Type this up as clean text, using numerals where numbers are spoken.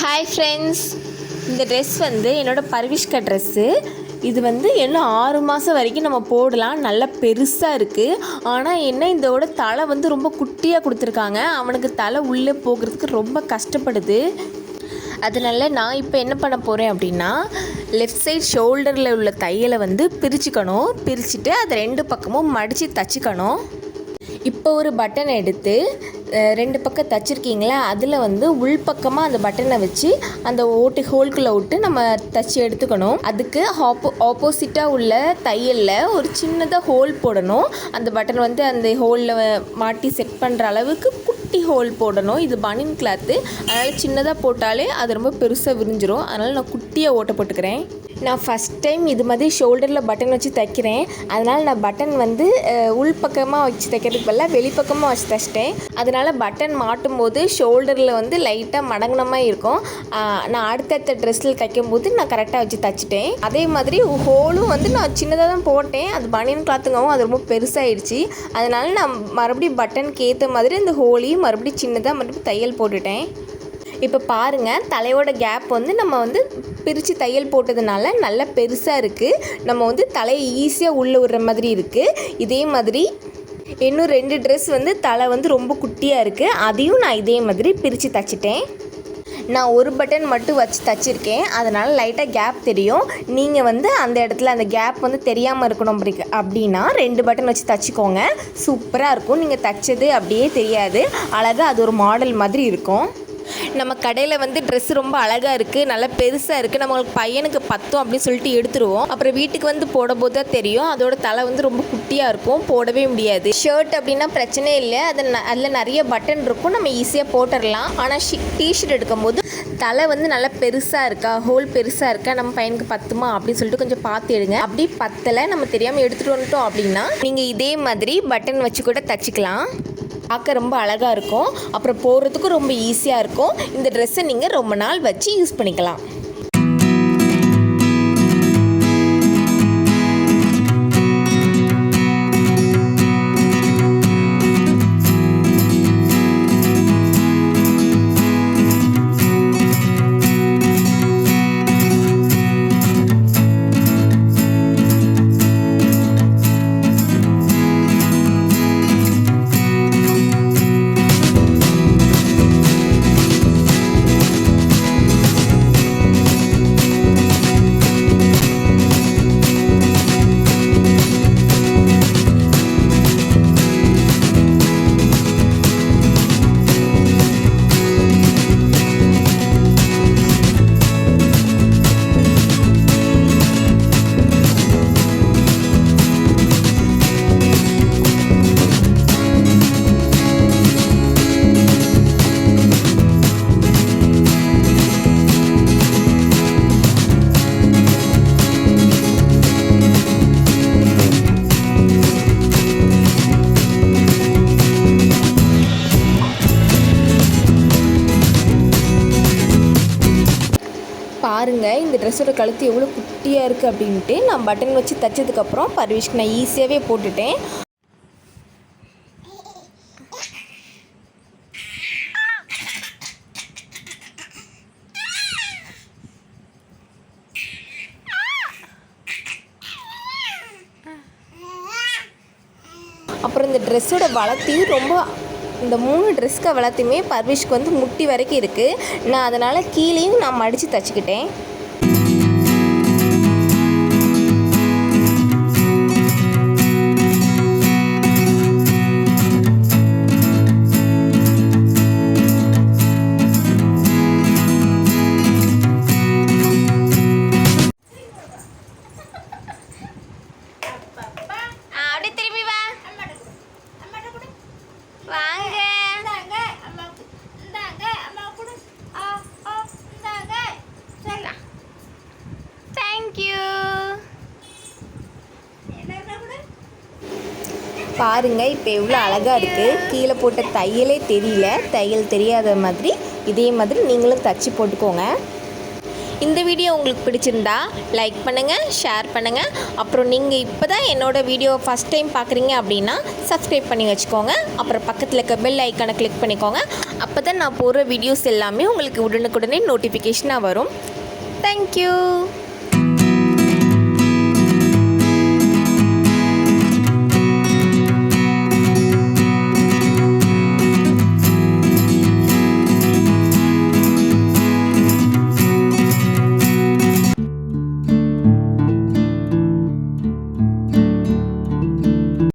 Hi friends, இந்த dress வந்து என்னோடய பர்விஷ்கா ட்ரெஸ்ஸு. இது வந்து இன்னும் 6 மாதம் வரைக்கும் நம்ம போடலாம். நல்லா பெருசாக இருக்குது. ஆனால் என்ன, இதோட தலை வந்து ரொம்ப குட்டியாக கொடுத்துருக்காங்க. அவனுக்கு தலை உள்ளே போகிறதுக்கு ரொம்ப கஷ்டப்படுது. அதனால் நான் இப்போ என்ன பண்ண போகிறேன் அப்படின்னா, லெஃப்ட் சைட் ஷோல்டரில் உள்ள தையலை வந்து பிரிச்சுட்டு அதை 2 பக்கமும் மடித்து தச்சுக்கணும். இப்போ ஒரு பட்டன் எடுத்து 2 பக்கம் தச்சுருக்கீங்களா, அதில் வந்து உள்பக்கமாக அந்த பட்டனை வச்சு அந்த ஹோல்குள்ளே விட்டு நம்ம தச்சு எடுத்துக்கணும். அதுக்கு ஆப்போசிட்டாக உள்ள தையலில் ஒரு சின்னதாக ஹோல் போடணும். அந்த பட்டன் வந்து அந்த ஹோலில் மாட்டி செட் பண்ணுற அளவுக்கு குட்டி ஹோல் போடணும். இது பனியன் கிளாத்து, அதனால் சின்னதாக போட்டாலே அது ரொம்ப பெருசாக விரிஞ்சிரும். அதனால் நான் குட்டியாக ஓட்ட போட்டுக்கிறேன். நான் ஃபஸ்ட் டைம் இது மாதிரி ஷோல்டரில் பட்டன் வச்சு தைக்கிறேன். அதனால் நான் பட்டன் வந்து உள்பக்கமாக வச்சு தைக்கிறதுக்கு பதிலாக வெளிப்பக்கமாக வச்சு தைச்சிட்டேன். அதனால் பட்டன் மாட்டும் போது ஷோல்டரில் வந்து லைட்டாக மடங்கினமாக இருக்கும். நான் அடுத்தடுத்த ட்ரெஸ்ஸில் தைக்கும்போது நான் கரெக்டாக வச்சு தைச்சிட்டேன். அதே மாதிரி ஹோலும் வந்து நான் சின்னதாக தான் போட்டேன். அது பனியன் கிளாத்துங்கவும் அது ரொம்ப பெருசாகிடுச்சு. அதனால் நான் மறுபடியும் பட்டனுக்கு ஏற்ற மாதிரி அந்த ஹோலையும் மறுபடியும் சின்னதாக தையல் போட்டுட்டேன். இப்போ பாருங்கள், தலையோட கேப் வந்து நம்ம வந்து பிரித்து தையல் போட்டதுனால நல்லா பெருசாக இருக்குது. நம்ம வந்து தலையை ஈஸியாக உள்ளே விடுற மாதிரி இருக்குது. இதே மாதிரி இன்னும் 2 ட்ரெஸ் வந்து தலை வந்து ரொம்ப குட்டியாக இருக்குது. அதையும் நான் இதே மாதிரி பிரித்து தைச்சிட்டேன். நான் ஒரு பட்டன் மட்டும் வச்சு தைச்சிருக்கேன். அதனால் லைட்டாக கேப் தெரியும். நீங்கள் வந்து அந்த இடத்துல அந்த கேப் வந்து தெரியாமல் இருக்கணும் அப்படின்னா 2 பட்டன் வச்சு தைச்சிக்கோங்க. சூப்பராக இருக்கும். நீங்கள் தைச்சது அப்படியே தெரியாது. அழகாக அது ஒரு மாடல் மாதிரி இருக்கும். நம்ம கடையில் வந்து ட்ரெஸ்ஸு ரொம்ப அழகாக இருக்குது, நல்லா பெருசாக இருக்குது, நம்மளுக்கு பையனுக்கு பத்தும் அப்படின்னு சொல்லிட்டு எடுத்துருவோம். அப்புறம் வீட்டுக்கு வந்து போடும்போது தான் தெரியும் அதோட தலை வந்து ரொம்ப குட்டியாக இருக்கும், போடவே முடியாது. ஷர்ட் அப்படின்னா பிரச்சனை இல்லை, அதில் நிறைய பட்டன் இருக்கும், நம்ம ஈஸியாக போட்டுடலாம். ஆனால் டிஷர்ட் எடுக்கும்போது தலை வந்து நல்லா பெருசாக இருக்கா, ஹோல் பெருசாக இருக்கா, நம்ம பையனுக்கு பத்துமா அப்படின்னு சொல்லிட்டு கொஞ்சம் பார்த்து எடுங்க. அப்படி பத்தலை, நம்ம தெரியாமல் எடுத்துகிட்டு வந்துட்டோம் அப்படின்னா நீங்கள் இதே மாதிரி பட்டன் வச்சு கூட தச்சுக்கலாம். பார்க்க ரொம்ப அழகாக இருக்கும். அப்புறம் போடுறதுக்கும் ரொம்ப ஈஸியாக இருக்கும். இந்த ட்ரெஸ்ஸை நீங்கள் ரொம்ப நாள் வச்சு யூஸ் பண்ணிக்கலாம். பாருங்கள், இந்த ட்ரெஸ்ஸோட கழுத்து எவ்வளோ குட்டியாக இருக்குது அப்படின்ட்டு. நான் பட்டன் வச்சு தைச்சதுக்கப்புறம் பர்விஷ்க்கு நான் ஈஸியாகவே போட்டுட்டேன். அப்புறம் இந்த ட்ரெஸ்ஸோட வளர்த்தியும் ரொம்ப, இந்த 3 ட்ரெஸ்க்கு வளர்த்துமே பர்விஷ்க்கு வந்து முட்டி வரைக்கும் இருக்குது. நான் அதனால் கீழேயும் நான் மடித்து தைச்சிக்கிட்டேன். பாருங்கள், இப்போ எவ்வளோ அழகாக இருக்குது. கீழே போட்ட தையலே தெரியல, தையல் தெரியாத மாதிரி இதே மாதிரி நீங்களும் தச்சு போட்டுக்கோங்க. இந்த வீடியோ உங்களுக்கு பிடிச்சிருந்தா லைக் பண்ணுங்கள், ஷேர் பண்ணுங்கள். அப்புறம் நீங்கள் இப்போ தான் என்னோடய வீடியோ ஃபஸ்ட் டைம் பார்க்குறீங்க அப்படின்னா சப்ஸ்கிரைப் பண்ணி வச்சுக்கோங்க. அப்புறம் பக்கத்தில் இருக்க பெல் ஐக்கானை கிளிக் பண்ணிக்கோங்க. அப்போ தான் நான் போடுற வீடியோஸ் எல்லாமே உங்களுக்கு உடனுக்குடனே நோட்டிஃபிகேஷனாக வரும். தேங்க்யூ.